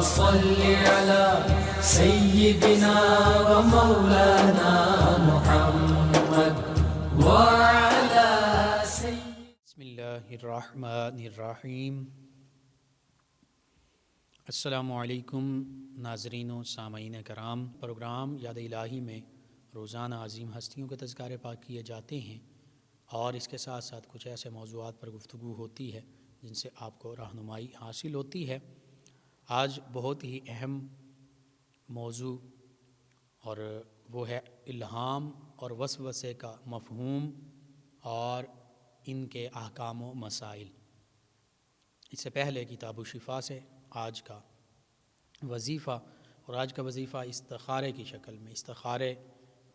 صل على سيدنا ومولانا محمد وعلى بسم اللہ الرحمن الرحیم۔ السلام علیکم ناظرین و سامعین کرام۔ پروگرام یاد الہی میں روزانہ عظیم ہستیوں کے تذکارے پاک کیے جاتے ہیں اور اس کے ساتھ ساتھ کچھ ایسے موضوعات پر گفتگو ہوتی ہے جن سے آپ کو رہنمائی حاصل ہوتی ہے۔ آج بہت ہی اہم موضوع اور وہ ہے الہام اور وسوسے کا مفہوم اور ان کے احکام و مسائل۔ اس سے پہلے کتاب الشفا سے آج کا وظیفہ، اور آج کا وظیفہ استخارے کی شکل میں۔ استخارے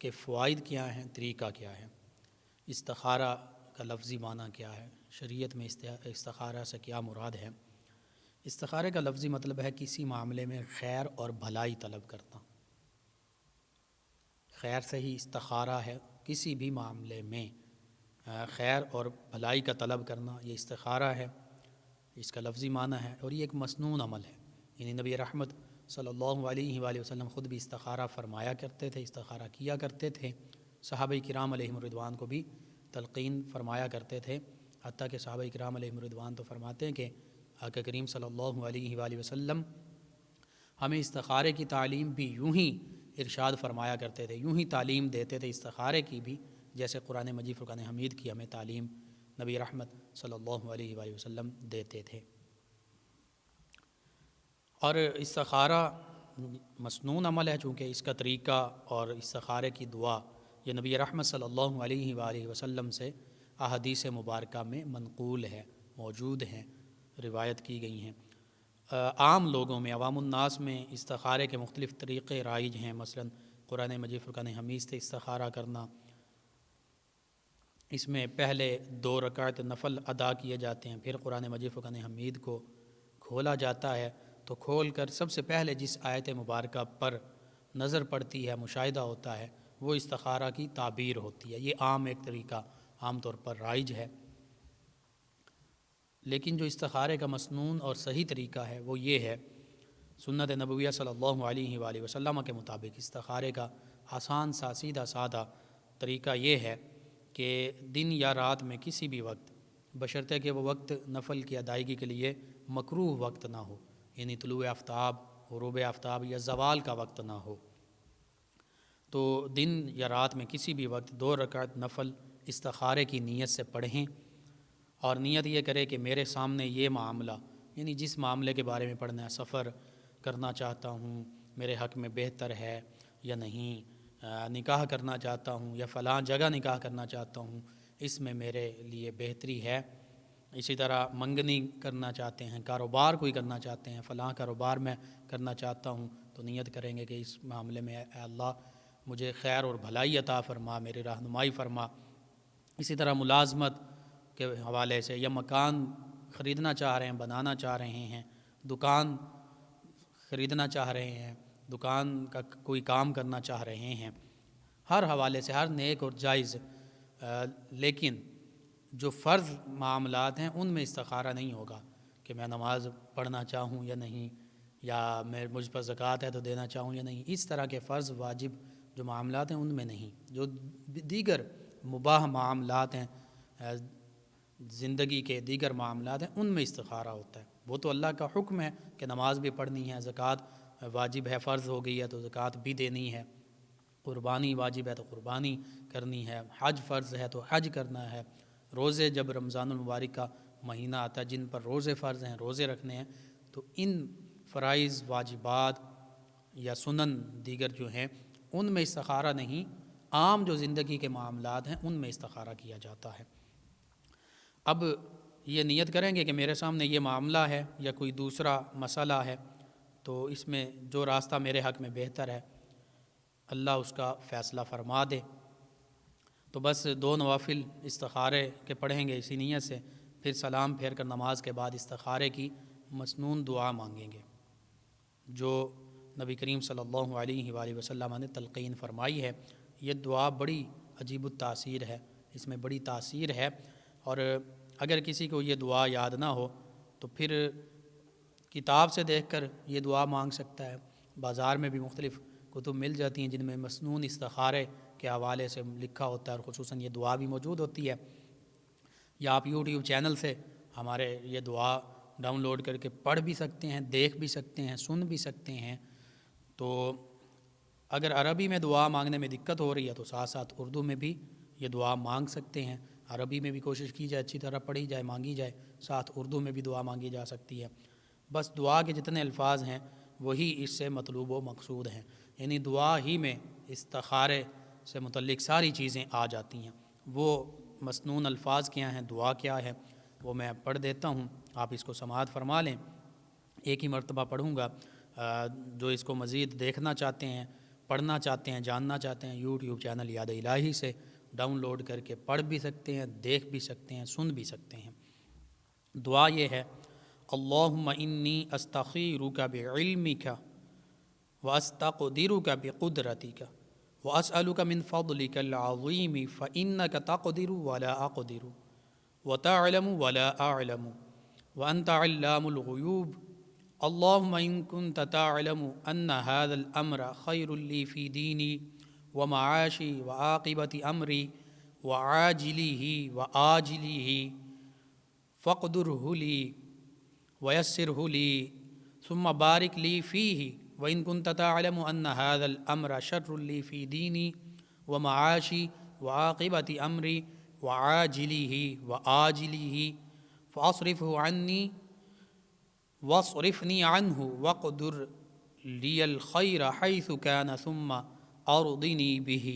کے فوائد کیا ہیں، طریقہ کیا ہے، استخارہ کا لفظی معنی کیا ہے، شریعت میں استخارہ سے کیا مراد ہے۔ استخارے کا لفظی مطلب ہے کسی معاملے میں خیر اور بھلائی طلب کرنا۔ خیر سے ہی استخارہ ہے، کسی بھی معاملے میں خیر اور بھلائی کا طلب کرنا، یہ استخارہ ہے، اس کا لفظی معنی ہے۔ اور یہ ایک مسنون عمل ہے، یعنی نبی رحمت صلی اللہ علیہ وآلہ وسلم خود بھی استخارہ فرمایا کرتے تھے، استخارہ کیا کرتے تھے، صحابہ کرام علیہم الرضوان کو بھی تلقین فرمایا کرتے تھے، حتیٰ کہ صحابہ کرام علیہم الرضوان تو فرماتے ہیں کہ آقا کریم صلی اللہ علیہ وآلہ وسلم ہمیں استخارے کی تعلیم بھی یوں ہی ارشاد فرمایا کرتے تھے، یوں ہی تعلیم دیتے تھے استخارے کی بھی، جیسے قرآن مجید فرقان حمید کی ہمیں تعلیم نبی رحمت صلی اللہ علیہ وآلہ وسلم دیتے تھے۔ اور استخارہ مسنون عمل ہے، چونکہ اس کا طریقہ اور استخارے کی دعا یہ نبی رحمت صلی اللہ علیہ وآلہ وسلم سے احادیث مبارکہ میں منقول ہے، موجود ہیں، روایت کی گئی ہیں۔ عام لوگوں میں، عوام الناس میں استخارے کے مختلف طریقے رائج ہیں، مثلا قرآن مجید فرقان حمید سے استخارہ کرنا۔ اس میں پہلے 2 رکعت نفل ادا کیے جاتے ہیں، پھر قرآن مجید فرقان حمید کو کھولا جاتا ہے، تو کھول کر سب سے پہلے جس آیت مبارکہ پر نظر پڑتی ہے، مشاہدہ ہوتا ہے، وہ استخارہ کی تعبیر ہوتی ہے۔ یہ عام ایک طریقہ عام طور پر رائج ہے، لیکن جو استخارے کا مسنون اور صحیح طریقہ ہے وہ یہ ہے، سنت نبویہ صلی اللہ علیہ وآلہ وسلم کے مطابق استخارے کا آسان سا سیدھا سادہ طریقہ یہ ہے کہ دن یا رات میں کسی بھی وقت، بشرطے کہ وہ وقت نفل کی ادائیگی کے لیے مکروہ وقت نہ ہو، یعنی طلوع آفتاب، غروب آفتاب یا زوال کا وقت نہ ہو، تو دن یا رات میں کسی بھی وقت 2 رکعت نفل استخارے کی نیت سے پڑھیں، اور نیت یہ کرے کہ میرے سامنے یہ معاملہ، یعنی جس معاملے کے بارے میں پڑھنا ہے، سفر کرنا چاہتا ہوں، میرے حق میں بہتر ہے یا نہیں، نکاح کرنا چاہتا ہوں یا فلاں جگہ نکاح کرنا چاہتا ہوں، اس میں میرے لیے بہتری ہے۔ اسی طرح منگنی کرنا چاہتے ہیں، کاروبار کوئی کرنا چاہتے ہیں، فلاں کاروبار میں کرنا چاہتا ہوں، تو نیت کریں گے کہ اس معاملے میں اے اللہ مجھے خیر اور بھلائی عطا فرما، میری رہنمائی فرما۔ اسی طرح ملازمت کے حوالے سے، یا مکان خریدنا چاہ رہے ہیں، بنانا چاہ رہے ہیں، دکان خریدنا چاہ رہے ہیں، دکان کا کوئی کام کرنا چاہ رہے ہیں، ہر حوالے سے، ہر نیک اور جائز، لیکن جو فرض معاملات ہیں ان میں استخارہ نہیں ہوگا کہ میں نماز پڑھنا چاہوں یا نہیں، یا مجھ پر زکوٰۃ ہے تو دینا چاہوں یا نہیں، اس طرح کے فرض واجب جو معاملات ہیں ان میں نہیں۔ جو دیگر مباح معاملات ہیں، زندگی کے دیگر معاملات ہیں، ان میں استخارہ ہوتا ہے۔ وہ تو اللہ کا حکم ہے کہ نماز بھی پڑھنی ہے، زکوٰۃ واجب ہے، فرض ہو گئی ہے تو زکوٰۃ بھی دینی ہے، قربانی واجب ہے تو قربانی کرنی ہے، حج فرض ہے تو حج کرنا ہے، روزے جب رمضان المبارک کا مہینہ آتا ہے جن پر روزے فرض ہیں، روزے رکھنے ہیں، تو ان فرائض واجبات یا سنن دیگر جو ہیں ان میں استخارہ نہیں، عام جو زندگی کے معاملات ہیں ان میں استخارہ کیا جاتا ہے۔ اب یہ نیت کریں گے کہ میرے سامنے یہ معاملہ ہے یا کوئی دوسرا مسئلہ ہے، تو اس میں جو راستہ میرے حق میں بہتر ہے اللہ اس کا فیصلہ فرما دے، تو بس 2 نوافل استخارے کے پڑھیں گے اسی نیت سے، پھر سلام پھیر کر نماز کے بعد استخارے کی مسنون دعا مانگیں گے جو نبی کریم صلی اللہ علیہ وآلہ وسلم نے تلقین فرمائی ہے۔ یہ دعا بڑی عجیب التاثیر ہے، اس میں بڑی تاثیر ہے، اور اگر کسی کو یہ دعا یاد نہ ہو تو پھر کتاب سے دیکھ کر یہ دعا مانگ سکتا ہے، بازار میں بھی مختلف کتب مل جاتی ہیں جن میں مسنون استخارے کے حوالے سے لکھا ہوتا ہے اور خصوصاً یہ دعا بھی موجود ہوتی ہے، یا آپ یوٹیوب چینل سے ہمارے یہ دعا ڈاؤن لوڈ کر کے پڑھ بھی سکتے ہیں، دیکھ بھی سکتے ہیں، سن بھی سکتے ہیں۔ تو اگر عربی میں دعا مانگنے میں دقت ہو رہی ہے تو ساتھ ساتھ اردو میں بھی یہ دعا مانگ سکتے ہیں، عربی میں بھی کوشش کی جائے اچھی طرح پڑھی جائے، مانگی جائے، ساتھ اردو میں بھی دعا مانگی جا سکتی ہے۔ بس دعا کے جتنے الفاظ ہیں وہی اس سے مطلوب و مقصود ہیں، یعنی دعا ہی میں استخارے سے متعلق ساری چیزیں آ جاتی ہیں۔ وہ مسنون الفاظ کیا ہیں، دعا کیا ہے، وہ میں پڑھ دیتا ہوں، آپ اس کو سماعت فرما لیں۔ ایک ہی مرتبہ پڑھوں گا، جو اس کو مزید دیکھنا چاہتے ہیں، پڑھنا چاہتے ہیں، جاننا چاہتے ہیں، یوٹیوب چینل یاد الہی سے ڈاؤن لوڈ کر کے پڑھ بھی سکتے ہیں، دیکھ بھی سکتے ہیں، سن بھی سکتے ہیں۔ دعا یہ ہے، اللہم انی استخیرک بعلمک واستقدرک بقدرتک واسألک من فضلک العظیم فإنک تقدر ولا اقدر وتعلم ولا اعلم وانت علام الغیوب اللہم ان کنت تعلم ان هذا الامر خیر لی فی دینی ومعاشی وعاقبت امری وعاجلہ وآجلہ فاقدرہ لی ویسرہ لی ثم بارک لی فیہ وإن كنت تعلم أن هذا الأمر شر لي في ديني ومعاشي وعاقبة أمري وعاجله وآجله فأصرفه عني واصرفني عنه واقدر لي الخير حيث كان ثم أرضني به،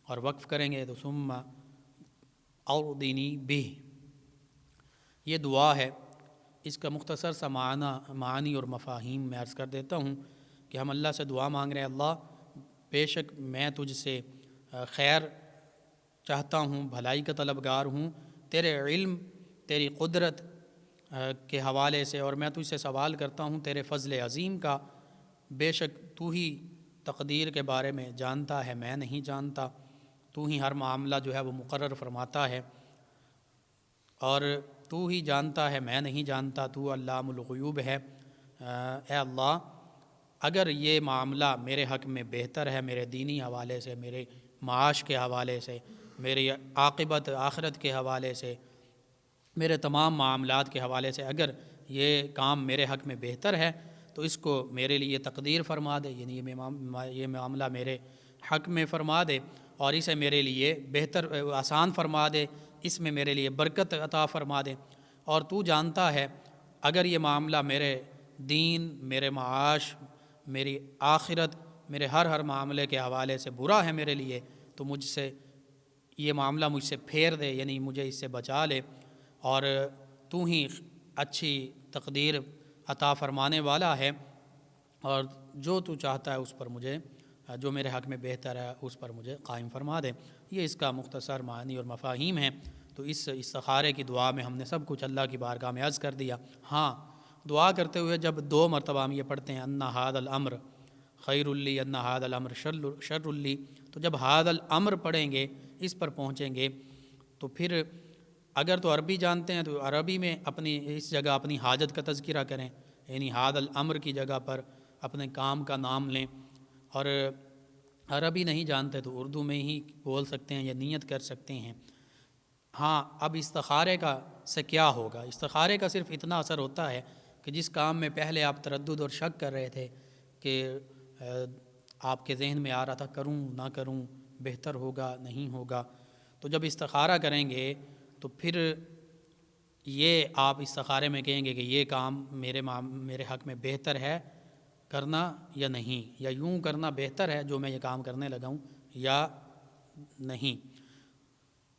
اور وقف کریں گے تو ثم أرضني به۔ یہ دعا ہے، اس کا مختصر سا معنی اور مفاہیم میں عرض کر دیتا ہوں کہ ہم اللہ سے دعا مانگ رہے ہیں، اللہ بے شک میں تجھ سے خیر چاہتا ہوں، بھلائی کا طلبگار ہوں، تیرے علم، تیری قدرت کے حوالے سے، اور میں تجھ سے سوال کرتا ہوں تیرے فضل عظیم کا، بے شک تو ہی تقدیر کے بارے میں جانتا ہے، میں نہیں جانتا، تو ہی ہر معاملہ جو ہے وہ مقرر فرماتا ہے، اور تو ہی جانتا ہے، میں نہیں جانتا، تو علام الغیوب ہے۔ اے اللہ، اگر یہ معاملہ میرے حق میں بہتر ہے، میرے دینی حوالے سے، میرے معاش کے حوالے سے، میری عاقبت آخرت کے حوالے سے، میرے تمام معاملات کے حوالے سے اگر یہ کام میرے حق میں بہتر ہے تو اس کو میرے لیے تقدیر فرما دے، یعنی یہ معاملہ میرے حق میں فرما دے اور اسے میرے لیے بہتر آسان فرما دے، اس میں میرے لیے برکت عطا فرما دے۔ اور تو جانتا ہے اگر یہ معاملہ میرے دین، میرے معاش، میری آخرت، میرے ہر معاملے کے حوالے سے برا ہے میرے لیے تو مجھ سے یہ معاملہ مجھ سے پھیر دے، یعنی مجھے اس سے بچا لے، اور تو ہی اچھی تقدیر عطا فرمانے والا ہے، اور جو تو چاہتا ہے اس پر مجھے، جو میرے حق میں بہتر ہے اس پر مجھے قائم فرما دے۔ یہ اس کا مختصر معنی اور مفاہیم ہیں۔ تو اس استخارے کی دعا میں ہم نے سب کچھ اللہ کی بارگاہ میں عرض کر دیا۔ ہاں، دعا کرتے ہوئے جب 2 مرتبہ ہم یہ پڑھتے ہیں ان ھذا الامر خیر لی، ان ھذا الامر شر لی، تو جب ھذا الامر پڑھیں گے، اس پر پہنچیں گے، تو پھر اگر تو عربی جانتے ہیں تو عربی میں اپنی اس جگہ اپنی حاجت کا تذکرہ کریں، یعنی ھذا الامر کی جگہ پر اپنے کام کا نام لیں، اور عربی نہیں جانتے تو اردو میں ہی بول سکتے ہیں یا نیت کر سکتے ہیں۔ ہاں، اب استخارے کا سے کیا ہوگا؟ استخارے کا صرف اتنا اثر ہوتا ہے کہ جس کام میں پہلے آپ تردد اور شک کر رہے تھے کہ آپ کے ذہن میں آ رہا تھا کروں نہ کروں، بہتر ہوگا نہیں ہوگا، تو جب استخارہ کریں گے تو پھر یہ آپ استخارے میں کہیں گے کہ یہ کام میرے حق میں بہتر ہے کرنا یا نہیں، یا یوں کرنا بہتر ہے جو میں یہ کام کرنے لگا ہوں یا نہیں۔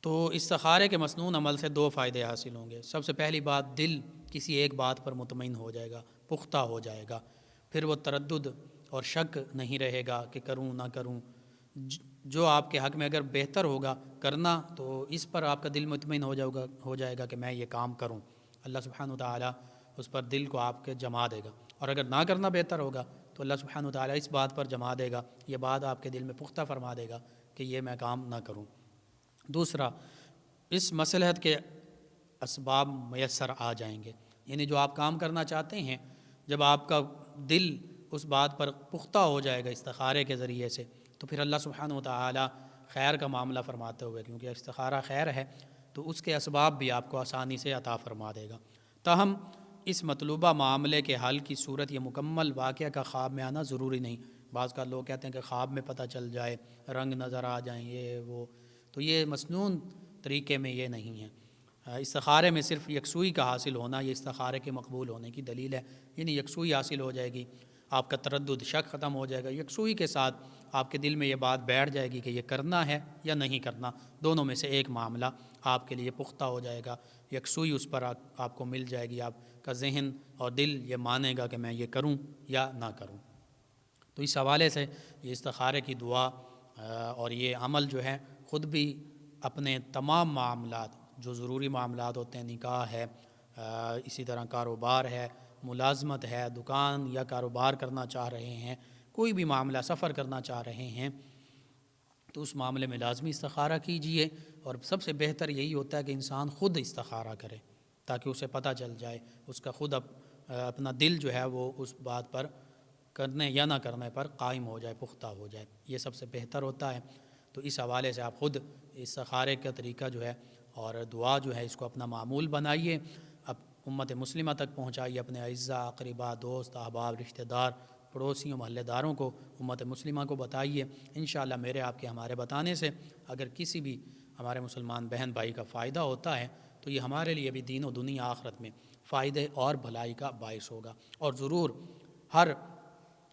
تو استخارے کے مسنون عمل سے 2 فائدے حاصل ہوں گے۔ سب سے پہلی بات، دل کسی ایک بات پر مطمئن ہو جائے گا، پختہ ہو جائے گا، پھر وہ تردد اور شک نہیں رہے گا کہ کروں نہ کروں، جو آپ کے حق میں اگر بہتر ہوگا کرنا تو اس پر آپ کا دل مطمئن ہو جائے گا کہ میں یہ کام کروں، اللہ سبحانہ وتعالی اس پر دل کو آپ کے جما دے گا، اور اگر نہ کرنا بہتر ہوگا تو اللہ سبحانہ وتعالی اس بات پر جما دے گا، یہ بات آپ کے دل میں پختہ فرما دے گا کہ یہ میں کام نہ کروں۔ دوسرا، اس مصلحت کے اسباب میسر آ جائیں گے، یعنی جو آپ کام کرنا چاہتے ہیں جب آپ کا دل اس بات پر پختہ ہو جائے گا استخارے کے ذریعے سے، تو پھر اللہ سبحانہ وتعالی خیر کا معاملہ فرماتے ہوئے، کیونکہ استخارہ خیر ہے تو اس کے اسباب بھی آپ کو آسانی سے عطا فرما دے گا۔ تاہم اس مطلوبہ معاملے کے حل کی صورت یہ مکمل واقعہ کا خواب میں آنا ضروری نہیں۔ بعض کا لوگ کہتے ہیں کہ خواب میں پتہ چل جائے، رنگ نظر آ جائیں، یہ وہ، تو یہ مسنون طریقے میں یہ نہیں ہے۔ استخارے میں صرف یکسوئی کا حاصل ہونا یہ استخارے کے مقبول ہونے کی دلیل ہے، یعنی یکسوئی حاصل ہو جائے گی، آپ کا تردد شک ختم ہو جائے گا، یکسوئی کے ساتھ آپ کے دل میں یہ بات بیٹھ جائے گی کہ یہ کرنا ہے یا نہیں کرنا، دونوں میں سے ایک معاملہ آپ کے لیے پختہ ہو جائے گا، یکسوئی اس پر آپ کو مل جائے گی، آپ کا ذہن اور دل یہ مانے گا کہ میں یہ کروں یا نہ کروں۔ تو اس حوالے سے یہ استخارے کی دعا اور یہ عمل جو ہے خود بھی اپنے تمام معاملات جو ضروری معاملات ہوتے ہیں، نکاح ہے، اسی طرح کاروبار ہے، ملازمت ہے، دکان یا کاروبار کرنا چاہ رہے ہیں، کوئی بھی معاملہ سفر کرنا چاہ رہے ہیں، تو اس معاملے میں لازمی استخارہ کیجئے، اور سب سے بہتر یہی ہوتا ہے کہ انسان خود استخارہ کرے تاکہ اسے پتہ چل جائے، اس کا خود اپنا دل جو ہے وہ اس بات پر کرنے یا نہ کرنے پر قائم ہو جائے، پختہ ہو جائے، یہ سب سے بہتر ہوتا ہے۔ تو اس حوالے سے آپ خود استخارے کا طریقہ جو ہے اور دعا جو ہے اس کو اپنا معمول بنائیے، اب امت مسلمہ تک پہنچائیے، اپنے اعزاء، اقرباء، دوست، احباب، رشتہ دار، پڑوسیوں، محلے داروں کو، امت مسلمہ کو بتائیے۔ انشاءاللہ میرے آپ کے ہمارے بتانے سے اگر کسی بھی ہمارے مسلمان بہن بھائی کا فائدہ ہوتا ہے تو یہ ہمارے لیے بھی دین و دنیا آخرت میں فائدے اور بھلائی کا باعث ہوگا، اور ضرور ہر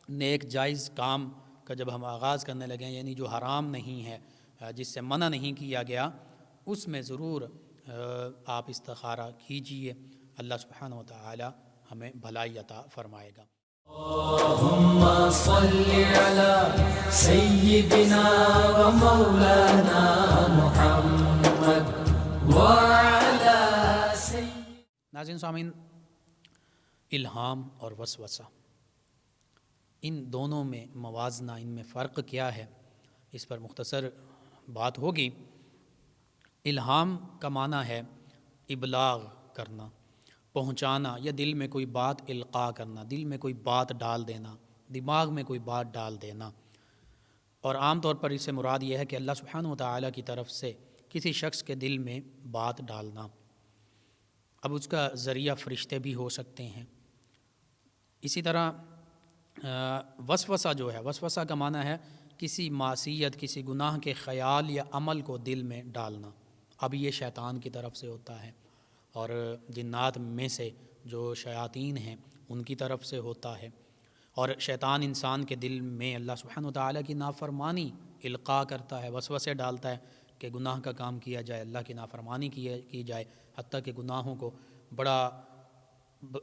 نیک جائز کام کا جب ہم آغاز کرنے لگیں، یعنی جو حرام نہیں ہے، جس سے منع نہیں کیا گیا، اس میں ضرور آپ استخارہ کیجئے، اللہ سبحانہ و تعالی ہمیں بھلائی عطا فرمائے گا۔ اللهم صل على سيدنا ومولانا محمد وعلى ناظرین سامعین، الہام اور وسوسہ، ان دونوں میں موازنہ، ان میں فرق کیا ہے، اس پر مختصر بات ہوگی۔ الہام کا معنی ہے ابلاغ کرنا، پہنچانا، یا دل میں کوئی بات القاء کرنا، دل میں کوئی بات ڈال دینا، دماغ میں کوئی بات ڈال دینا، اور عام طور پر اس سے مراد یہ ہے کہ اللہ سبحانہ و تعالیٰ کی طرف سے کسی شخص کے دل میں بات ڈالنا۔ اب اس کا ذریعہ فرشتے بھی ہو سکتے ہیں۔ اسی طرح وسوسہ جو ہے، وسوسہ کا معنی ہے کسی معصیت، کسی گناہ کے خیال یا عمل کو دل میں ڈالنا، اب یہ شیطان کی طرف سے ہوتا ہے، اور جنات میں سے جو شیاطین ہیں ان کی طرف سے ہوتا ہے، اور شیطان انسان کے دل میں اللہ سبحانہ و تعالیٰ کی نافرمانی القاء کرتا ہے، وسوسے ڈالتا ہے کہ گناہ کا کام کیا جائے، اللہ کی نافرمانی کی جائے، حتیٰ کہ گناہوں کو بڑا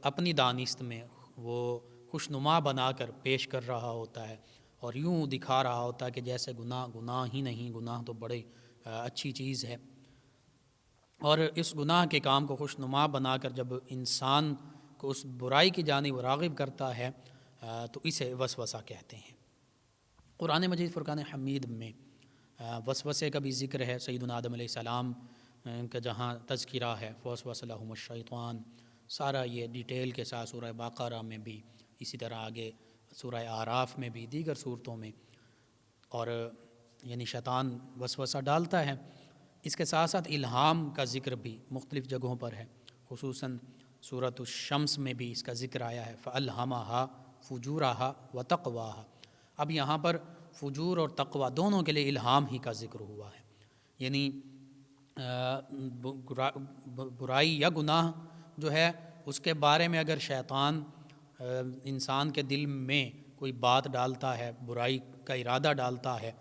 اپنی دانست میں وہ خوشنما بنا کر پیش کر رہا ہوتا ہے، اور یوں دکھا رہا ہوتا ہے کہ جیسے گناہ ہی نہیں، گناہ تو بڑی اچھی چیز ہے، اور اس گناہ کے کام کو خوشنما بنا کر جب انسان کو اس برائی کی جانب راغب کرتا ہے تو اسے وسوسہ کہتے ہیں۔ قرآن مجید فرقان حمید میں وسوسے کا بھی ذکر ہے، سیدنا آدم علیہ السلام کا جہاں تذکرہ ہے، فوسوس لہم الشیطان، سارا یہ ڈیٹیل کے ساتھ سورہ بقرہ میں بھی، اسی طرح آگے سورہ اعراف میں بھی، دیگر صورتوں میں، اور یعنی شیطان وسوسہ ڈالتا ہے۔ اس کے ساتھ ساتھ الہام کا ذکر بھی مختلف جگہوں پر ہے، خصوصاً سورۃ الشمس میں بھی اس کا ذکر آیا ہے، فَأَلْهَمَهَا فُجُورَهَا وَتَقْوَاهَا۔ اب یہاں پر فجور اور تقوی دونوں کے لیے الہام ہی کا ذکر ہوا ہے، یعنی برائی یا گناہ جو ہے اس کے بارے میں اگر شیطان انسان کے دل میں کوئی بات ڈالتا ہے، برائی کا ارادہ ڈالتا ہے،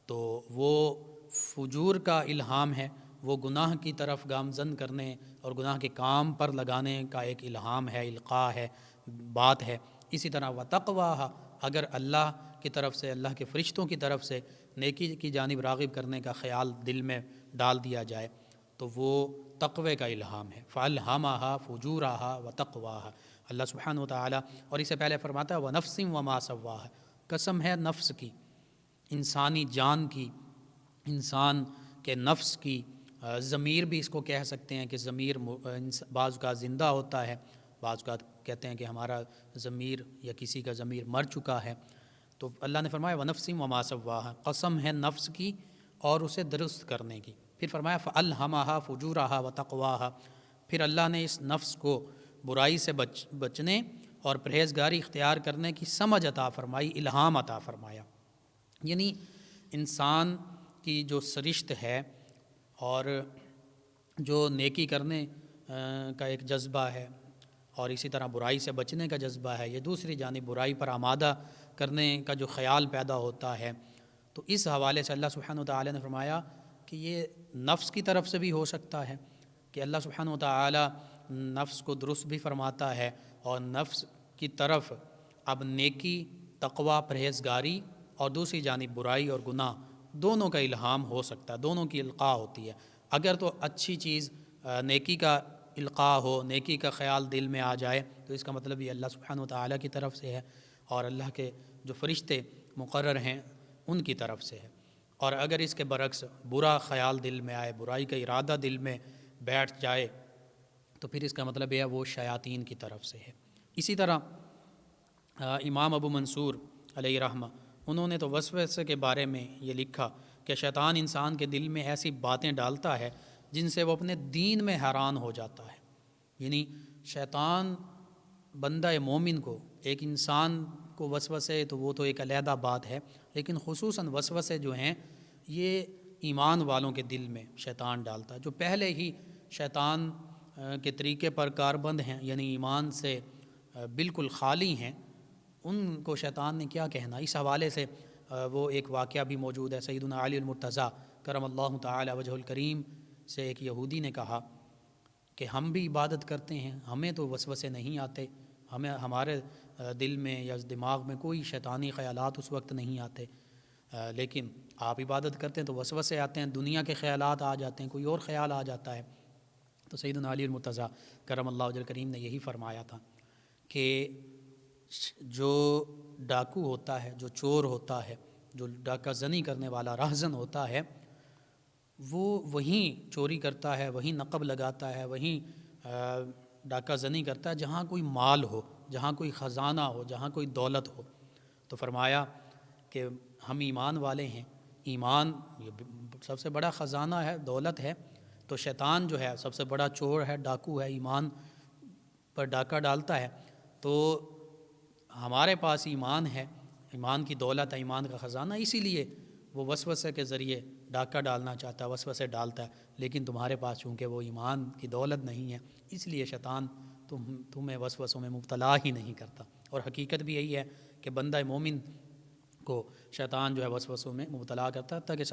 تو وہ فجور کا الہام ہے، وہ گناہ کی طرف گامزن کرنے اور گناہ کے کام پر لگانے کا ایک الہام ہے، القاء ہے، بات ہے۔ اسی طرح وتقواہ، اگر اللہ کی طرف سے، اللہ کے فرشتوں کی طرف سے نیکی کی جانب راغب کرنے کا خیال دل میں ڈال دیا جائے تو وہ تقوی کا الہام ہے، فَأَلْهَمَهَا فُجُورَهَا وَتَقْوَاهَا۔ اللہ سبحانہ وتعالی اور اس سے پہلے فرماتا ہے وَنَفْسٍ وَمَا سَوَّاهَا، قسم ہے نفس کی، انسانی جان کی، انسان کے نفس کی، ضمیر بھی اس کو کہہ سکتے ہیں کہ ضمیر بعض اوقات زندہ ہوتا ہے، بعض اوقات کہتے ہیں کہ ہمارا ضمیر یا کسی کا ضمیر مر چکا ہے، تو اللہ نے فرمایا وَنَفْسٍ وَمَا سَوَّاهَا، قسم ہے نفس کی اور اسے درست کرنے کی۔ پھر فرمایا فَأَلْهَمَهَا فُجُورَهَا وَتَقْوَاهَا، پھر اللہ نے اس نفس کو برائی سے بچنے اور پرہیزگاری اختیار کرنے کی سمجھ عطا فرمائی، الہام عطا فرمایا۔ یعنی انسان کی جو سرشت ہے اور جو نیکی کرنے کا ایک جذبہ ہے اور اسی طرح برائی سے بچنے کا جذبہ ہے، یہ دوسری جانب برائی پر آمادہ کرنے کا جو خیال پیدا ہوتا ہے، تو اس حوالے سے اللہ سبحانہ وتعالی نے فرمایا کہ یہ نفس کی طرف سے بھی ہو سکتا ہے کہ اللہ سبحانہ وتعالی نفس کو درست بھی فرماتا ہے اور نفس کی طرف اب نیکی، تقوی، پرہیزگاری اور دوسری جانب برائی اور گناہ دونوں کا الہام ہو سکتا ہے، دونوں کی القاء ہوتی ہے۔ اگر تو اچھی چیز نیکی کا القاء ہو، نیکی کا خیال دل میں آ جائے، تو اس کا مطلب یہ اللہ سبحانہ وتعالی کی طرف سے ہے اور اللہ کے جو فرشتے مقرر ہیں ان کی طرف سے ہے۔ اور اگر اس کے برعکس برا خیال دل میں آئے، برائی کا ارادہ دل میں بیٹھ جائے، تو پھر اس کا مطلب یہ ہے وہ شیاطین کی طرف سے ہے۔ اسی طرح امام ابو منصور علیہ رحمہ انہوں نے تو وسوسے کے بارے میں یہ لکھا کہ شیطان انسان کے دل میں ایسی باتیں ڈالتا ہے جن سے وہ اپنے دین میں حیران ہو جاتا ہے۔ یعنی شیطان بندہ مومن کو، ایک انسان کو وسوسے تو وہ تو ایک علیحدہ بات ہے، لیکن خصوصاً وسوسے جو ہیں یہ ایمان والوں کے دل میں شیطان ڈالتا ہے، جو پہلے ہی شیطان کے طریقے پر کاربند ہیں، یعنی ایمان سے بالکل خالی ہیں، ان کو شیطان نے کیا کہنا۔ اس حوالے سے وہ ایک واقعہ بھی موجود ہے، سیدنا علی المرتضیٰ کرم اللہ تعالی وجہ الکریم سے ایک یہودی نے کہا کہ ہم بھی عبادت کرتے ہیں، ہمیں تو وسوسے نہیں آتے، ہمارے دل میں یا دماغ میں کوئی شیطانی خیالات اس وقت نہیں آتے، لیکن آپ عبادت کرتے ہیں تو وسوسے آتے ہیں، دنیا کے خیالات آ جاتے ہیں، کوئی اور خیال آ جاتا ہے۔ تو سیدنا علی المرتضیٰ کرم اللہ وجہ الکریم نے یہی فرمایا تھا کہ جو ڈاکو ہوتا ہے، جو چور ہوتا ہے، جو ڈاکہ زنی کرنے والا راہزن ہوتا ہے، وہ وہیں چوری کرتا ہے، وہیں نقب لگاتا ہے، وہیں ڈاکہ زنی کرتا ہے جہاں کوئی مال ہو، جہاں کوئی خزانہ ہو، جہاں کوئی دولت ہو۔ تو فرمایا کہ ہم ایمان والے ہیں، ایمان یہ سب سے بڑا خزانہ ہے، دولت ہے، تو شیطان جو ہے سب سے بڑا چور ہے، ڈاکو ہے، ایمان پر ڈاکہ ڈالتا ہے، تو ہمارے پاس ایمان ہے، ایمان کی دولت ہے، ایمان کا خزانہ، اسی لیے وہ وسوسے کے ذریعے ڈاکہ ڈالنا چاہتا ہے، وسوسے ڈالتا ہے، لیکن تمہارے پاس چونکہ وہ ایمان کی دولت نہیں ہے، اس لیے شیطان تمہیں وسوسوں میں مبتلا ہی نہیں کرتا۔ اور حقیقت بھی یہی ہے کہ بندہ مومن کو شیطان جو ہے وسوسوں میں مبتلا کرتا ہے، تاکہ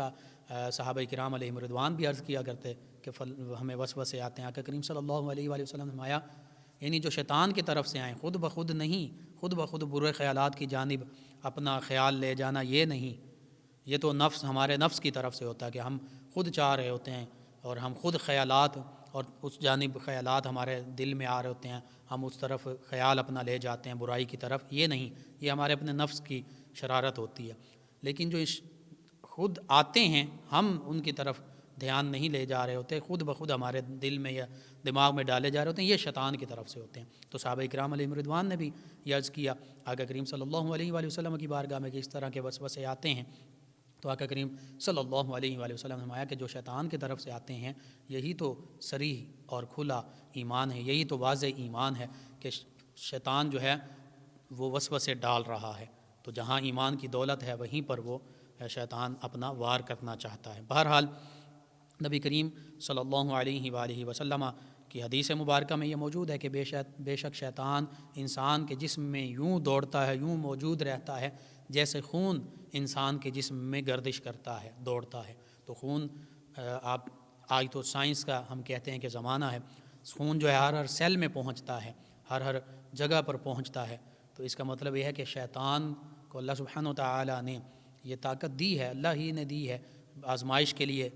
صحابہ کرام علیہم رضوان بھی عرض کیا کرتے کہ ہمیں وسوسے آتے ہیں۔ آقا کریم صلی اللہ علیہ وآلہ وسلم نے فرمایا یعنی جو شیطان کی طرف سے آئیں، خود بخود نہیں، خود بخود برے خیالات کی جانب اپنا خیال لے جانا یہ نہیں، یہ تو ہمارے نفس کی طرف سے ہوتا ہے کہ ہم خود چاہ رہے ہوتے ہیں اور ہم خود خیالات اور اس جانب خیالات ہمارے دل میں آ رہے ہوتے ہیں، ہم اس طرف خیال اپنا لے جاتے ہیں برائی کی طرف، یہ نہیں، یہ ہمارے اپنے نفس کی شرارت ہوتی ہے۔ لیکن جو خود آتے ہیں ہم ان کی طرف دھیان نہیں لے جا رہے ہوتے، خود بخود ہمارے دل میں یا دماغ میں ڈالے جا رہے ہوتے ہیں، یہ شیطان کی طرف سے ہوتے ہیں۔ تو صحابہ کرام علیہم رضوان نے بھی یہ عرض کیا آقا کریم صلی اللہ علیہ وآلہ وسلم کی بارگاہ میں کہ اس طرح کے وسوسے آتے ہیں، تو آقا کریم صلی اللہ علیہ وآلہ وسلم نے فرمایا کہ جو شیطان کی طرف سے آتے ہیں یہی تو صریح اور کھلا ایمان ہے، یہی تو واضح ایمان ہے کہ شیطان جو ہے وہ وسوسے ڈال رہا ہے، تو جہاں ایمان کی دولت ہے وہیں پر وہ شیطان اپنا وار کرنا چاہتا ہے۔ بہرحال نبی کریم صلی اللہ علیہ وآلہ وسلم کی حدیث مبارکہ میں یہ موجود ہے کہ بے شک شیطان انسان کے جسم میں یوں دوڑتا ہے، یوں موجود رہتا ہے جیسے خون انسان کے جسم میں گردش کرتا ہے، دوڑتا ہے۔ تو خون آج تو سائنس کا ہم کہتے ہیں کہ زمانہ ہے، خون جو ہے ہر سیل میں پہنچتا ہے، ہر جگہ پر پہنچتا ہے، تو اس کا مطلب یہ ہے کہ شیطان کو اللہ سبحانہ وتعالی نے یہ طاقت دی ہے، اللہ ہی نے دی ہے آزمائش کے لیے،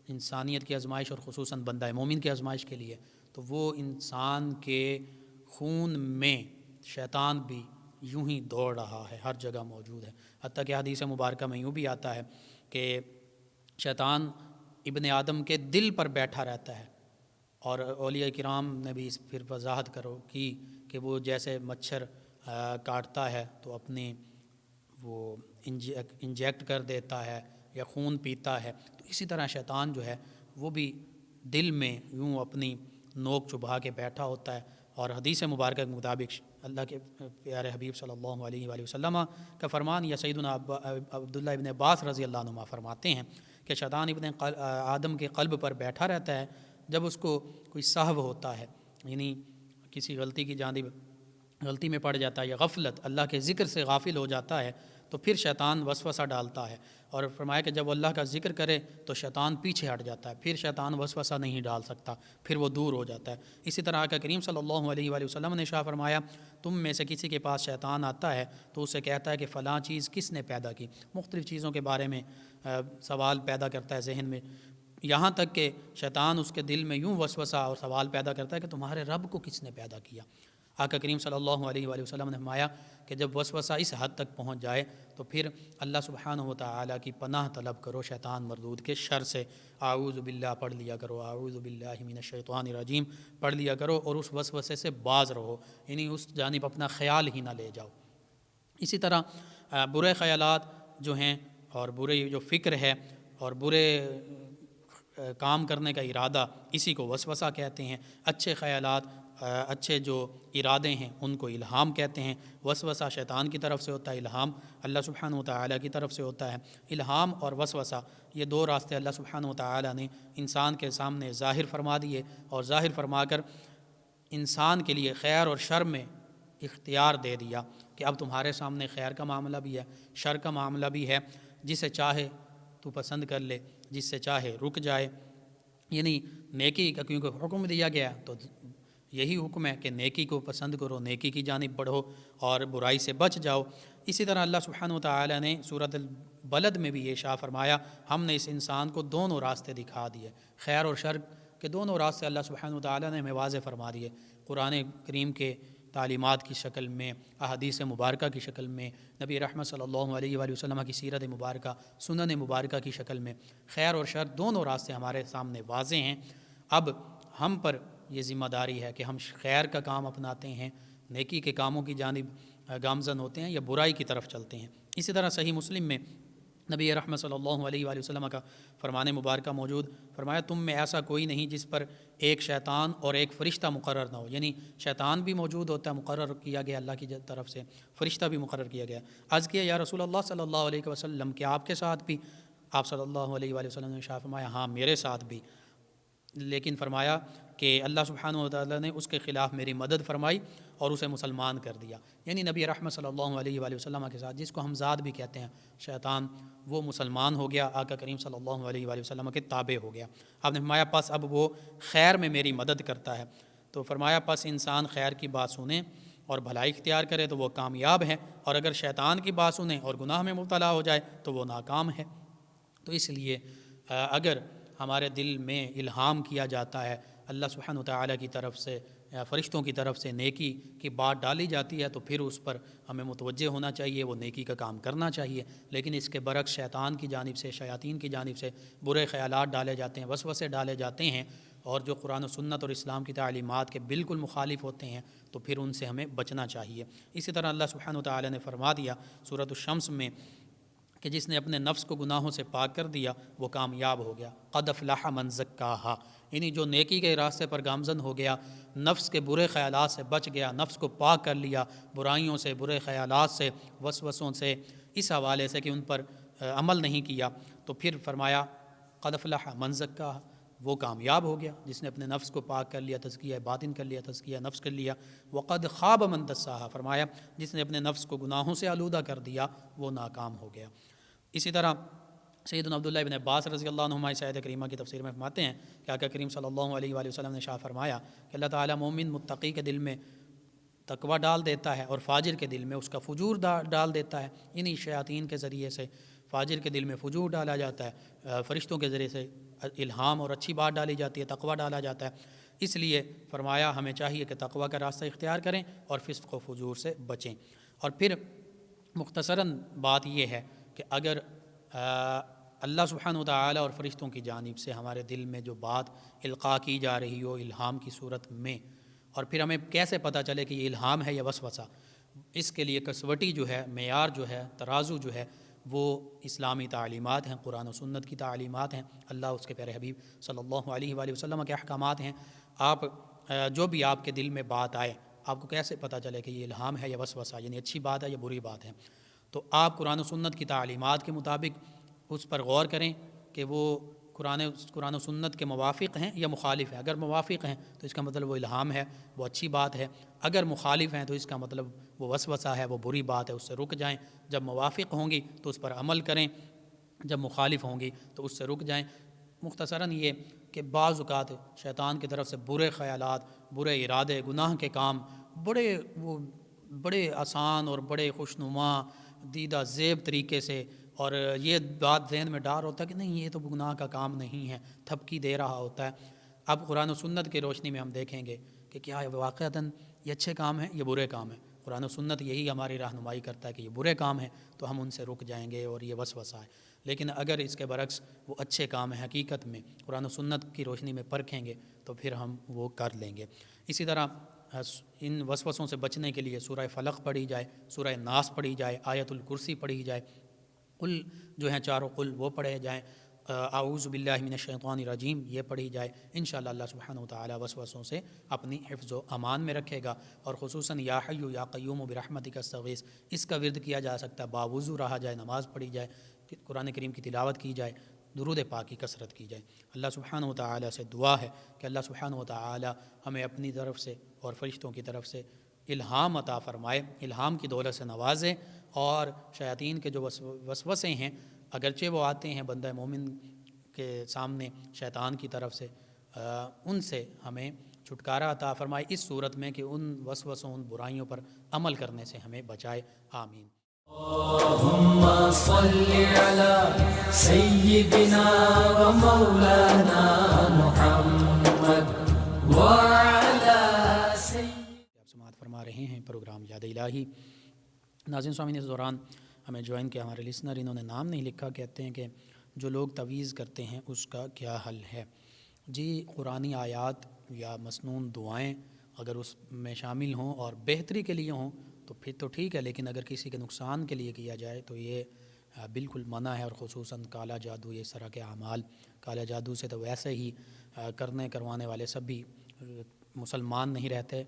انسانیت کی آزمائش اور خصوصاً بندہ مومن کی آزمائش کے لیے۔ تو وہ انسان کے خون میں شیطان بھی یوں ہی دوڑ رہا ہے، ہر جگہ موجود ہے، حتیٰ کہ حدیث مبارکہ میں یوں بھی آتا ہے کہ شیطان ابن آدم کے دل پر بیٹھا رہتا ہے، اور اولیاء کرام نے بھی اس پھر وضاحت کی کہ وہ جیسے مچھر کاٹتا ہے تو اپنے وہ انجیکٹ کر دیتا ہے یا خون پیتا ہے، تو اسی طرح شیطان جو ہے وہ بھی دل میں یوں اپنی نوک چبھا کے بیٹھا ہوتا ہے۔ اور حدیث مبارکہ کے مطابق اللہ کے پیارے حبیب صلی اللہ علیہ وآلہ وسلم کا فرمان یا سیدنا عبداللہ ابن عباس رضی اللہ عنہ فرماتے ہیں کہ شیطان ابن آدم کے قلب پر بیٹھا رہتا ہے جب اس کو کوئی سہو ہوتا ہے، یعنی کسی غلطی کی جانب غلطی میں پڑ جاتا ہے یا غفلت اللہ کے ذکر سے غافل ہو جاتا ہے تو پھر شیطان وسوسہ ڈالتا ہے، اور فرمایا کہ جب وہ اللہ کا ذکر کرے تو شیطان پیچھے ہٹ جاتا ہے، پھر شیطان وسوسہ نہیں ڈال سکتا، پھر وہ دور ہو جاتا ہے۔ اسی طرح آقا کریم صلی اللہ علیہ وآلہ وسلم نے ارشاد فرمایا تم میں سے کسی کے پاس شیطان آتا ہے تو اسے کہتا ہے کہ فلاں چیز کس نے پیدا کی، مختلف چیزوں کے بارے میں سوال پیدا کرتا ہے ذہن میں، یہاں تک کہ شیطان اس کے دل میں یوں وسوسہ اور سوال پیدا کرتا ہے کہ تمہارے رب کو کس نے پیدا کیا۔ آقا کریم صلی اللہ علیہ وآلہ وسلم نے فرمایا کہ جب وسوسہ اس حد تک پہنچ جائے تو پھر اللہ سبحانہ و تعالیٰ کی پناہ طلب کرو شیطان مردود کے شر سے، اعوذ باللہ پڑھ لیا کرو، اعوذ باللہ من الشیطان الرجیم پڑھ لیا کرو، اور اس وسوسے سے باز رہو، یعنی اس جانب اپنا خیال ہی نہ لے جاؤ۔ اسی طرح برے خیالات جو ہیں اور برے جو فکر ہے اور برے کام کرنے کا ارادہ، اسی کو وسوسہ کہتے ہیں۔ اچھے خیالات، اچھے جو ارادے ہیں ان کو الہام کہتے ہیں۔ وسوسہ شیطان کی طرف سے ہوتا ہے، الہام اللہ سبحانہ و تعالیٰ کی طرف سے ہوتا ہے۔ الہام اور وسوسہ یہ دو راستے اللہ سبحانہ و تعالیٰ نے انسان کے سامنے ظاہر فرما دیے، اور ظاہر فرما کر انسان کے لیے خیر اور شر میں اختیار دے دیا کہ اب تمہارے سامنے خیر کا معاملہ بھی ہے، شر کا معاملہ بھی ہے، جسے چاہے تو پسند کر لے، جس سے چاہے رک جائے۔ یعنی نیکی کا کیونکہ حکم دیا گیا تو یہی حکم ہے کہ نیکی کو پسند کرو، نیکی کی جانب بڑھو اور برائی سے بچ جاؤ۔ اسی طرح اللہ سبحانہ و تعالیٰ نے سورۃ البلد میں بھی یہ ارشاد فرمایا ہم نے اس انسان کو دونوں راستے دکھا دیے، خیر اور شر کے دونوں راستے اللہ سبحانہ و تعالیٰ نے ہمیں واضح فرما دیے، قرآن کریم کے تعلیمات کی شکل میں، احادیث مبارکہ کی شکل میں، نبی رحمت صلی اللہ علیہ وآلہ وسلم کی سیرت مبارکہ، سنن مبارکہ کی شکل میں، خیر اور شر دونوں راستے ہمارے سامنے واضح ہیں۔ اب ہم پر یہ ذمہ داری ہے کہ ہم خیر کا کام اپناتے ہیں، نیکی کے کاموں کی جانب گامزن ہوتے ہیں یا برائی کی طرف چلتے ہیں۔ اسی طرح صحیح مسلم میں نبی رحمت صلی اللہ علیہ وآلہ وسلم کا فرمان مبارکہ موجود، فرمایا تم میں ایسا کوئی نہیں جس پر ایک شیطان اور ایک فرشتہ مقرر نہ ہو، یعنی شیطان بھی موجود ہوتا ہے، مقرر کیا گیا اللہ کی طرف سے، فرشتہ بھی مقرر کیا گیا۔ عرض کیا یا رسول اللہ صلی اللہ علیہ وسلم کہ آپ کے ساتھ بھی؟ آپ صلی اللہ علیہ وآلہ وسلم نے ارشاد فرمایا ہاں میرے ساتھ بھی، لیکن فرمایا کہ اللہ سبحانہ و تعالیٰ نے اس کے خلاف میری مدد فرمائی اور اسے مسلمان کر دیا۔ یعنی نبی رحمت صلی اللہ علیہ وآلہ وسلم کے ساتھ جس کو ہم ذات بھی کہتے ہیں شیطان، وہ مسلمان ہو گیا، آقا کریم صلی اللہ علیہ وآلہ وسلم کے تابع ہو گیا۔ آپ نے فرمایا پس اب وہ خیر میں میری مدد کرتا ہے، تو فرمایا پس انسان خیر کی بات سنے اور بھلائی اختیار کرے تو وہ کامیاب ہے، اور اگر شیطان کی بات سنے اور گناہ میں مبتلا ہو جائے تو وہ ناکام ہے۔ تو اس لیے اگر ہمارے دل میں الہام کیا جاتا ہے اللہ سبحانہ و تعالیٰ کی طرف سے یا فرشتوں کی طرف سے نیکی کی بات ڈالی جاتی ہے تو پھر اس پر ہمیں متوجہ ہونا چاہیے، وہ نیکی کا کام کرنا چاہیے۔ لیکن اس کے برعکس شیطان کی جانب سے، شیاطین کی جانب سے برے خیالات ڈالے جاتے ہیں، وسوسے ڈالے جاتے ہیں، اور جو قرآن و سنت اور اسلام کی تعلیمات کے بالکل مخالف ہوتے ہیں تو پھر ان سے ہمیں بچنا چاہیے۔ اسی طرح اللہ سبحانہ و تعالیٰ نے فرما دیا سورۃ الشمس میں کہ جس نے اپنے نفس کو گناہوں سے پاک کر دیا وہ کامیاب ہو گیا، قد افلح من زکاہا، یعنی جو نیکی کے راستے پر گامزن ہو گیا، نفس کے برے خیالات سے بچ گیا، نفس کو پاک کر لیا، برائیوں سے، برے خیالات سے، وسوسوں سے، اس حوالے سے کہ ان پر عمل نہیں کیا، تو پھر فرمایا قد افلح من زکاہا، وہ کامیاب ہو گیا جس نے اپنے نفس کو پاک کر لیا، تزکیہ باطن کر لیا، تزکیہ نفس کر لیا۔ وقد خاب من دساہا، فرمایا جس نے اپنے نفس کو گناہوں سے آلودہ کر دیا وہ ناکام ہو گیا۔ اسی طرح سیدنا عبداللہ ابن عباس رضی اللہ عنہما اس آیت کریمہ کی تفسیر میں فرماتے ہیں کہ آقا کریم صلی اللہ علیہ وآلہ وسلم نے ارشاد فرمایا کہ اللہ تعالیٰ مومن متقی کے دل میں تقوی ڈال دیتا ہے اور فاجر کے دل میں اس کا فجور ڈال دیتا ہے، انہی شیاطین کے ذریعے سے فاجر کے دل میں فجور ڈالا جاتا ہے، فرشتوں کے ذریعے سے الہام اور اچھی بات ڈالی جاتی ہے، تقوی ڈالا جاتا ہے۔ اس لیے فرمایا ہمیں چاہیے کہ تقوی کا راستہ اختیار کریں اور فسق و فجور سے بچیں۔ اور پھر مختصراً بات یہ ہے کہ اگر اللہ سبحانہ و تعالیٰ اور فرشتوں کی جانب سے ہمارے دل میں جو بات القاء کی جا رہی ہو الہام کی صورت میں، اور پھر ہمیں کیسے پتہ چلے کہ یہ الہام ہے یا وسوسہ؟ اس کے لیے کسوٹی جو ہے، معیار جو ہے، ترازو جو ہے، وہ اسلامی تعلیمات ہیں، قرآن و سنت کی تعلیمات ہیں، اللہ اس کے پیارے حبیب صلی اللہ علیہ وآلہ وسلم کے احکامات ہیں۔ آپ جو بھی آپ کے دل میں بات آئے، آپ کو کیسے پتہ چلے کہ یہ الہام ہے یا وسوسہ، یعنی اچھی بات ہے یا بری بات ہے؟ تو آپ قرآن و سنت کی تعلیمات کے مطابق اس پر غور کریں کہ وہ قرآن و سنت کے موافق ہیں یا مخالف ہیں۔ اگر موافق ہیں تو اس کا مطلب وہ الہام ہے، وہ اچھی بات ہے۔ اگر مخالف ہیں تو اس کا مطلب وہ وسوسہ ہے، وہ بری بات ہے، اس سے رک جائیں۔ جب موافق ہوں گی تو اس پر عمل کریں، جب مخالف ہوں گی تو اس سے رک جائیں۔ مختصراً یہ کہ بعض اوقات شیطان کی طرف سے برے خیالات، برے ارادے، گناہ کے کام بڑے آسان اور بڑے خوشنما دیدہ زیب طریقے سے، اور یہ بات ذہن میں ڈار ہوتا ہے کہ نہیں یہ تو گناہ کا کام نہیں ہے، تھپکی دے رہا ہوتا ہے۔ اب قرآن و سنت کی روشنی میں ہم دیکھیں گے کہ کیا واقعتاً یہ اچھے کام ہیں، یہ برے کام ہیں۔ قرآن و سنت یہی ہماری رہنمائی کرتا ہے کہ یہ برے کام ہیں تو ہم ان سے رک جائیں گے اور یہ وسوسہ ہے۔ لیکن اگر اس کے برعکس وہ اچھے کام ہیں، حقیقت میں قرآن و سنت کی روشنی میں پرکھیں گے تو پھر ہم وہ کر لیں گے۔ اسی طرح ان وسوسوں سے بچنے کے لیے سورہ فلق پڑھی جائے، سورہ ناس پڑھی جائے، آیت الکرسی پڑھی جائے، قل جو ہیں چاروں قل وہ پڑھے جائیں، اعوذ باللہ من الشیطان الرجیم یہ پڑھی جائے۔ انشاءاللہ اللہ سبحانہ وتعالی وسوسوں سے اپنی حفظ و امان میں رکھے گا۔ اور خصوصاً یا حی یا قیوم برحمتک استغیث، اس کا ورد کیا جا سکتا ہے، باوضو رہا جائے، نماز پڑھی جائے، قرآن کریم کی تلاوت کی جائے، درود پاک کی کثرت کی جائے۔ اللہ سبحانہ وتعالی سے دعا ہے کہ اللہ سبحانہ وتعالی ہمیں اپنی طرف سے اور فرشتوں کی طرف سے الہام عطا فرمائے، الہام کی دولت سے نوازے، اور شیاطین کے جو وسوسے ہیں اگرچہ وہ آتے ہیں بندہ مومن کے سامنے شیطان کی طرف سے، ان سے ہمیں چھٹکارا عطا فرمائے اس صورت میں کہ ان وسوسوں، ان برائیوں پر عمل کرنے سے ہمیں بچائے۔ آمین۔ اللهم صل على سيدنا ومولانا محمد وعلى آپ سماعت فرما رہے ہیں پروگرام یاد الہی۔ ناظرین سامعین، اس دوران ہمیں جوائن کیا ہمارے لسنر، انہوں نے نام نہیں لکھا، کہتے ہیں کہ جو لوگ تویز کرتے ہیں اس کا کیا حل ہے؟ جی، قرآنی آیات یا مسنون دعائیں اگر اس میں شامل ہوں اور بہتری کے لیے ہوں تو پھر تو ٹھیک ہے، لیکن اگر کسی کے نقصان کے لیے کیا جائے تو یہ بالکل منع ہے۔ اور خصوصاً کالا جادو، اس طرح کے اعمال، کالا جادو سے تو ویسے ہی کروانے والے سب بھی مسلمان نہیں رہتے،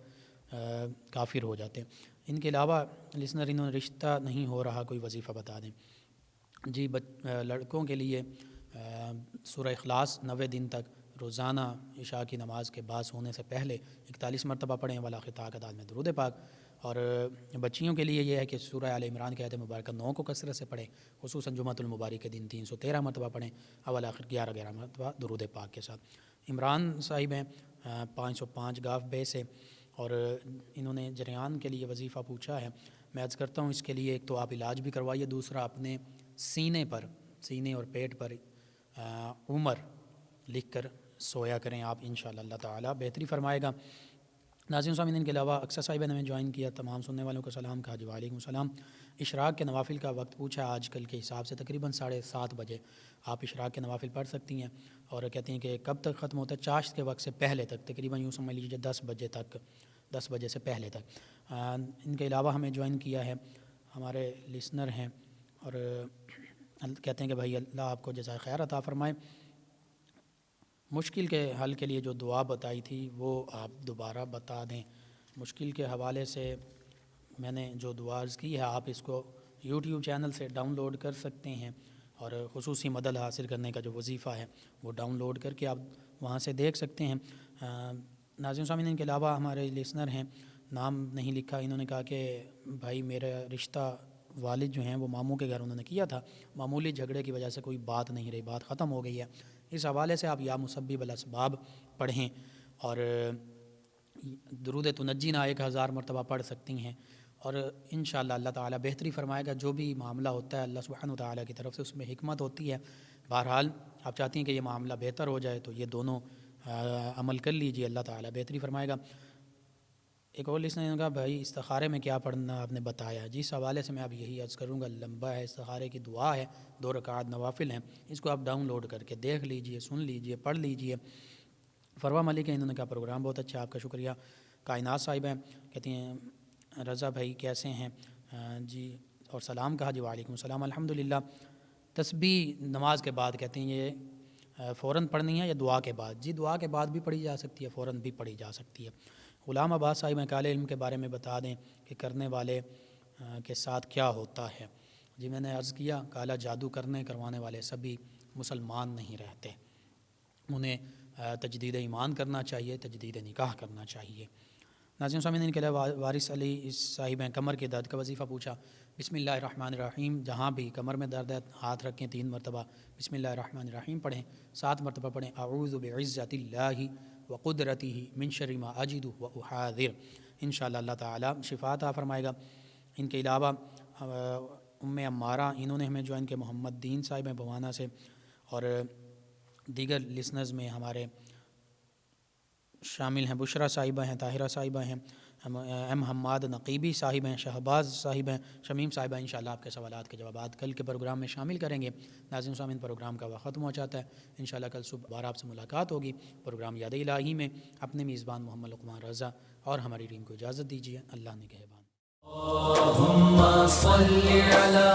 کافر ہو جاتے۔ ان کے علاوہ لسنر انہوں نے رشتہ نہیں ہو رہا، کوئی وظیفہ بتا دیں۔ جی، لڑکوں کے لیے سورہ اخلاص 90 دن تک روزانہ عشاء کی نماز کے بعد سونے سے پہلے 41 مرتبہ پڑھیں، ولا خطا کے بعد میں درود پاک۔ اور بچیوں کے لیے یہ ہے کہ سورہ آل عمران کے آیت مبارکہ 9 کو کثرت سے پڑھیں، خصوصاً جمعۃ المبارک کے دن 313 مرتبہ پڑھیں، اول آخر 11 مرتبہ درود پاک کے ساتھ۔ عمران صاحب ہیں 505 گاف بے سے، اور انہوں نے جریان کے لیے وظیفہ پوچھا ہے۔ میں عرض کرتا ہوں اس کے لیے ایک تو آپ علاج بھی کروائیے، دوسرا اپنے سینے اور پیٹ پر عمر لکھ کر سویا کریں آپ، انشاءاللہ اللہ تعالیٰ بہتری فرمائے گا۔ ناظرین سامعین، ان کے علاوہ اکثر صاحب نے جوائن کیا، تمام سننے والوں کو سلام کہا جی وعلیکم السلام۔ اشراق کے نوافل کا وقت پوچھا، آج کل کے حساب سے تقریباً 7:30 بجے آپ اشراق کے نوافل پڑھ سکتی ہیں، اور کہتی ہیں کہ کب تک ختم ہوتا ہے؟ چاشت کے وقت سے پہلے تک، تقریباً یوں سمجھ لیجیے 10 بجے تک، 10 بجے سے پہلے تک۔ ان کے علاوہ ہمیں جوائن کیا ہے ہمارے لسنر ہیں، اور کہتے ہیں کہ بھائی اللہ آپ کو جزائے خیر عطا فرمائے، مشکل کے حل کے لیے جو دعا بتائی تھی وہ آپ دوبارہ بتا دیں۔ مشکل کے حوالے سے میں نے جو دعا عرض کی ہے آپ اس کو یوٹیوب چینل سے ڈاؤن لوڈ کر سکتے ہیں، اور خصوصی مدد حاصل کرنے کا جو وظیفہ ہے وہ ڈاؤن لوڈ کر کے آپ وہاں سے دیکھ سکتے ہیں۔ ناظرین سامعین، ان کے علاوہ ہمارے لسنر ہیں، نام نہیں لکھا، انہوں نے کہا کہ بھائی میرا رشتہ والد جو ہیں وہ ماموں کے گھر انہوں نے کیا تھا، معمولی جھگڑے کی وجہ سے کوئی بات نہیں رہی، بات ختم ہو گئی ہے۔ اس حوالے سے آپ یا مسبب الاسباب پڑھیں، اور درود تنجینا 1000 مرتبہ پڑھ سکتی ہیں، اور انشاءاللہ اللہ تعالیٰ بہتری فرمائے گا۔ جو بھی معاملہ ہوتا ہے اللہ سبحانہ وتعالیٰ کی طرف سے اس میں حکمت ہوتی ہے۔ بہرحال آپ چاہتی ہیں کہ یہ معاملہ بہتر ہو جائے تو یہ دونوں عمل کر لیجیے، اللہ تعالیٰ بہتری فرمائے گا۔ ایک اور لسنر نے کہا بھائی استخارے میں کیا پڑھنا آپ نے بتایا؟ جی، اس حوالے سے میں اب یہی عرض کروں گا، لمبا ہے، استخارے کی دعا ہے، 2 رکعات نوافل ہیں، اس کو آپ ڈاؤن لوڈ کر کے دیکھ لیجئے، سن لیجئے، پڑھ لیجئے۔ فروا ملک ہے، انہوں نے کہا پروگرام بہت اچھا، آپ کا شکریہ۔ کائنات صاحب ہیں، کہتی ہیں رضا بھائی کیسے ہیں جی، اور سلام کہا جی، وعلیکم السلام الحمدللہ۔ تسبیح نماز کے بعد کہتے ہیں یہ فوراً پڑھنی ہے یا دعا کے بعد؟ جی دعا کے بعد بھی پڑھی جا سکتی ہے، فوراً بھی پڑھی جا سکتی ہے۔ غلام عباس صاحب ہیں، کالے علم کے بارے میں بتا دیں کہ کرنے والے کے ساتھ کیا ہوتا ہے؟ جی میں نے عرض کیا کالا جادو کروانے والے سبھی مسلمان نہیں رہتے، انہیں تجدید ایمان کرنا چاہیے، تجدید نکاح کرنا چاہیے۔ ناظرین سامعین کے لیے وارث علی صاحب ہیں، کمر کے درد کا وظیفہ پوچھا۔ بسم اللہ الرحمن الرحیم، جہاں بھی کمر میں درد ہے ہاتھ رکھیں 3 مرتبہ بسم اللہ الرحمن الرحیم پڑھیں، 7 مرتبہ پڑھیں اعوذ بعزت اللہ وقدرتہ من شر ما اجد واحاذر، انشاءاللہ اللہ تعالیٰ شفا عطا فرمائے گا۔ ان کے علاوہ ام عمارہ، انہوں نے ہمیں جو ان کے محمد دین صاحب ہیں بوانا سے، اور دیگر لسنرز میں ہمارے شامل ہیں بشرا صاحبہ ہیں، طاہرہ صاحبہ ہیں، ایم حماد نقیبی صاحب ہیں، شہباز صاحب ہیں، شمیم صاحبہ، انشاءاللہ آپ کے سوالات کے جوابات کل کے پروگرام میں شامل کریں گے۔ ناظرین سامعین پروگرام کا وقت ختم ہو جاتا ہے، انشاءاللہ کل صبح بار آپ سے ملاقات ہوگی پروگرام یاد الہی میں۔ اپنے میزبان محمد لقمان رضا اور ہماری ٹیم کو اجازت دیجیے، اللہ نگہبان۔ اللهم صل على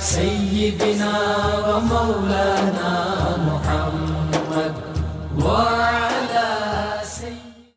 سيدنا ومولانا